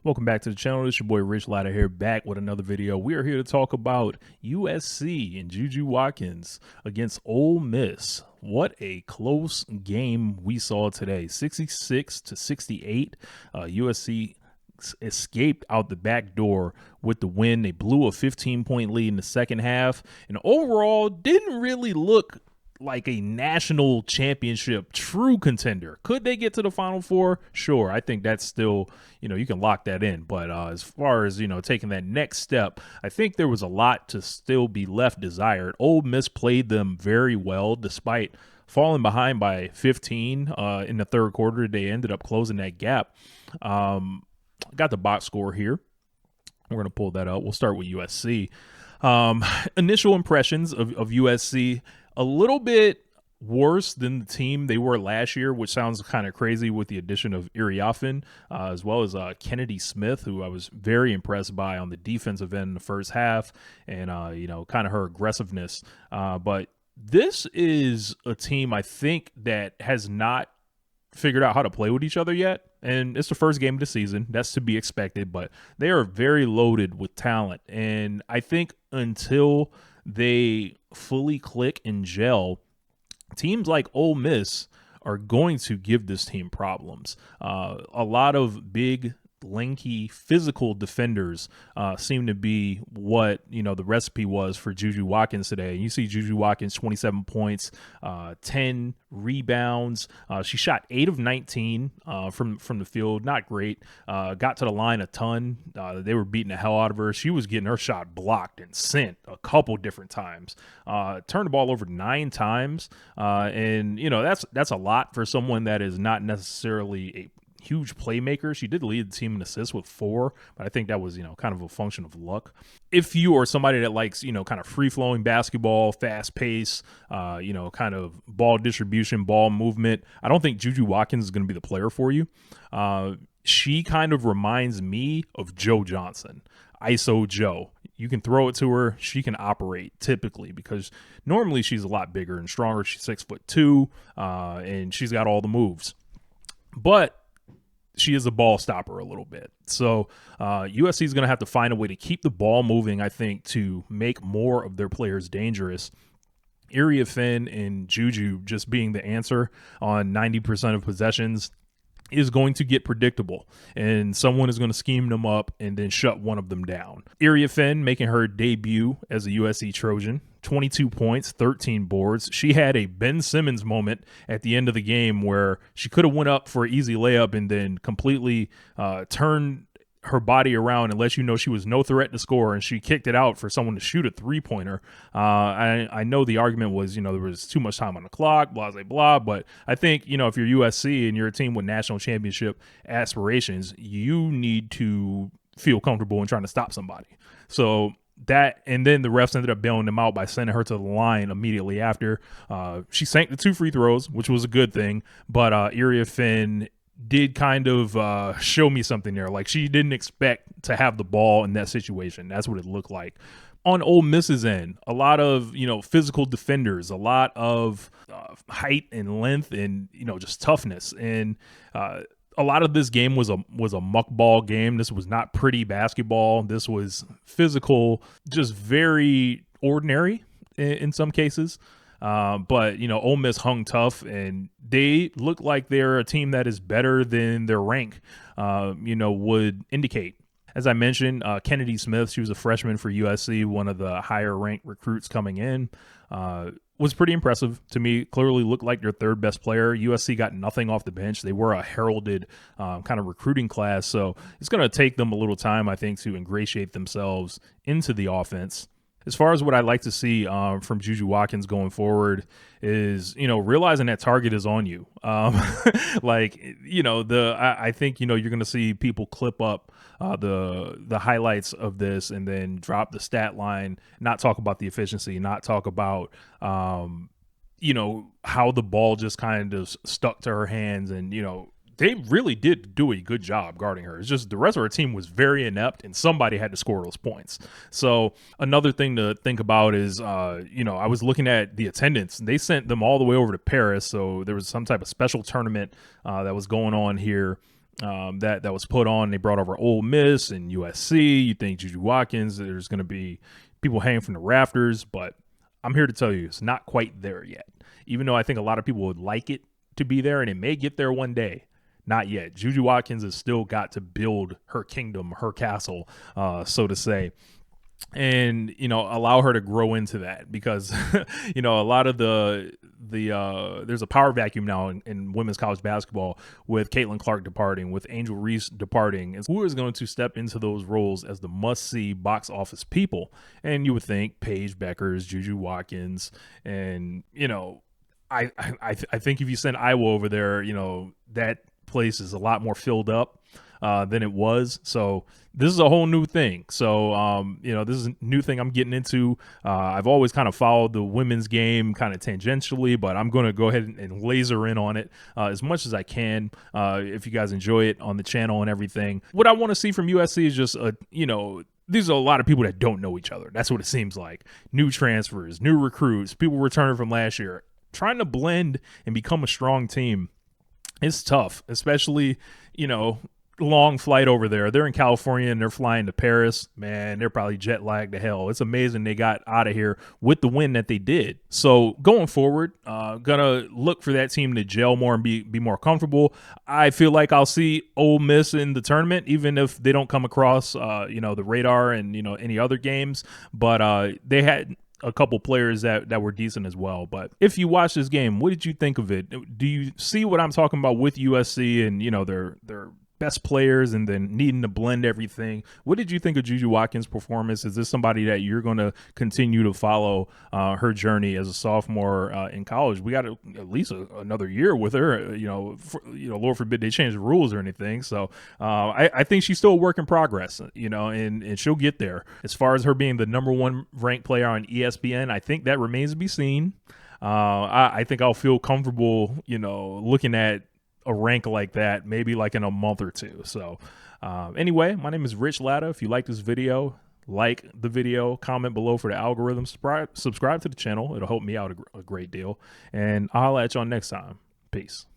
Welcome back to the channel. This is your boy Rich Latta here, back with another video. We are here to talk about USC and JuJu Watkins against Ole Miss. What a close game we saw today, 66-68. USC escaped out the back door with the win. They blew a 15-point lead in the second half, and overall didn't really look like a national championship true contender. Could they get to the Final Four? Sure. I think that's still, you can lock that in. But as far as, taking that next step, I think there was a lot to still be left desired. Ole Miss played them very well despite falling behind by 15 in the third quarter. They ended up closing that gap. Got the box score here. We're going to pull that up. We'll start with USC. Initial impressions of USC, a little bit worse than the team they were last year, which sounds kind of crazy with the addition of Iriafen, as well as Kennedy Smith, who I was very impressed by on the defensive end in the first half, and, kind of her aggressiveness. But this is a team I think that has not figured out how to play with each other yet. And it's the first game of the season. That's to be expected, but they are very loaded with talent. And I think until they fully click and gel, teams like Ole Miss are going to give this team problems. A lot of big, lanky, physical defenders seem to be what the recipe was for JuJu Watkins today. You see JuJu Watkins 27 points, 10 rebounds. She shot 8 of 19 from the field. Not great. Got to the line a ton. They were beating the hell out of her. She was getting her shot blocked and sent a couple different times. Turned the ball over 9 times, and that's a lot for someone that is not necessarily a huge playmaker. She did lead the team in assists with 4, but I think that was, kind of a function of luck. If you are somebody that likes, kind of free-flowing basketball, fast pace, kind of ball distribution, ball movement, I don't think JuJu Watkins is going to be the player for you. She kind of reminds me of Joe Johnson, ISO Joe. You can throw it to her. She can operate typically because normally she's a lot bigger and stronger. She's 6'2", and she's got all the moves. But she is a ball stopper a little bit. So USC is going to have to find a way to keep the ball moving, I think, to make more of their players dangerous. Iriafen and JuJu just being the answer on 90% of possessions is going to get predictable, and someone is going to scheme them up and then shut one of them down. Iriafen making her debut as a USC Trojan, 22 points, 13 boards. She had a Ben Simmons moment at the end of the game where she could have went up for an easy layup and then completely turned her body around and let you know she was no threat to score, and she kicked it out for someone to shoot a three-pointer. I know the argument was, there was too much time on the clock, blah, blah, blah, but I think, if you're USC and you're a team with national championship aspirations, you need to feel comfortable in trying to stop somebody. So that, and then the refs ended up bailing them out by sending her to the line immediately after. She sank the 2 free throws, which was a good thing, but Iriafen did kind of show me something there. Like, she didn't expect to have the ball in that situation. That's what it looked like. On Ole Miss's end, a lot of, physical defenders, a lot of height and length and, just toughness. And a lot of this game was a muckball game. This was not pretty basketball. This was physical, just very ordinary in some cases. But, Ole Miss hung tough, and they look like they're a team that is better than their rank, would indicate. As I mentioned, Kennedy Smith, she was a freshman for USC, one of the higher ranked recruits coming in, was pretty impressive to me. Clearly looked like their third best player. USC got nothing off the bench. They were a heralded kind of recruiting class. So it's going to take them a little time, I think, to ingratiate themselves into the offense. As far as what I'd like to see from JuJu Watkins going forward is, realizing that target is on you. I think, you're going to see people clip up the highlights of this and then drop the stat line, not talk about the efficiency, not talk about, how the ball just kind of stuck to her hands and, they really did do a good job guarding her. It's just the rest of her team was very inept, and somebody had to score those points. So another thing to think about is, I was looking at the attendance. They sent them all the way over to Paris, so there was some type of special tournament that was going on here that was put on. They brought over Ole Miss and USC. You think JuJu Watkins, there's going to be people hanging from the rafters, but I'm here to tell you it's not quite there yet. Even though I think a lot of people would like it to be there, and it may get there one day. Not yet. JuJu Watkins has still got to build her kingdom, her castle, so to say, and allow her to grow into that, because a lot of the there's a power vacuum now in women's college basketball, with Caitlin Clark departing, with Angel Reese departing, and who is going to step into those roles as the must-see box office people? And you would think Paige Beckers, JuJu Watkins, and I think if you send Iowa over there, that place is a lot more filled up than it was. So this is a whole new thing. So this is a new thing I'm getting into. I've always kind of followed the women's game kind of tangentially, but I'm going to go ahead and laser in on it as much as I can. If you guys enjoy it on the channel and everything, what I want to see from USC is just these are a lot of people that don't know each other. That's what it seems like. New transfers, new recruits, people returning from last year, trying to blend and become a strong team. It's tough, especially, long flight over there. They're in California and they're flying to Paris. Man, they're probably jet lagged to hell. It's amazing they got out of here with the win that they did. So going forward, gonna look for that team to gel more and be more comfortable. I feel like I'll see Ole Miss in the tournament, even if they don't come across, the radar and, any other games. But they had a couple players that were decent as well. But if you watch this game, what did you think of it? Do you see what I'm talking about with USC and, their best players and then needing to blend everything? What did you think of JuJu Watkins' performance? Is this somebody that you're going to continue to follow her journey as a sophomore in college? We got at least another year with her, Lord forbid they change the rules or anything. So I think she's still a work in progress, and she'll get there. As far as her being the #1 ranked player on ESPN, I think that remains to be seen. I think I'll feel comfortable, looking at a rank like that maybe like in a month or two. So anyway, my name is Rich Latta. If you like this video, like the video, comment below for the algorithm, subscribe to the channel. It'll help me out a great deal, and I'll holla at y'all next time. Peace.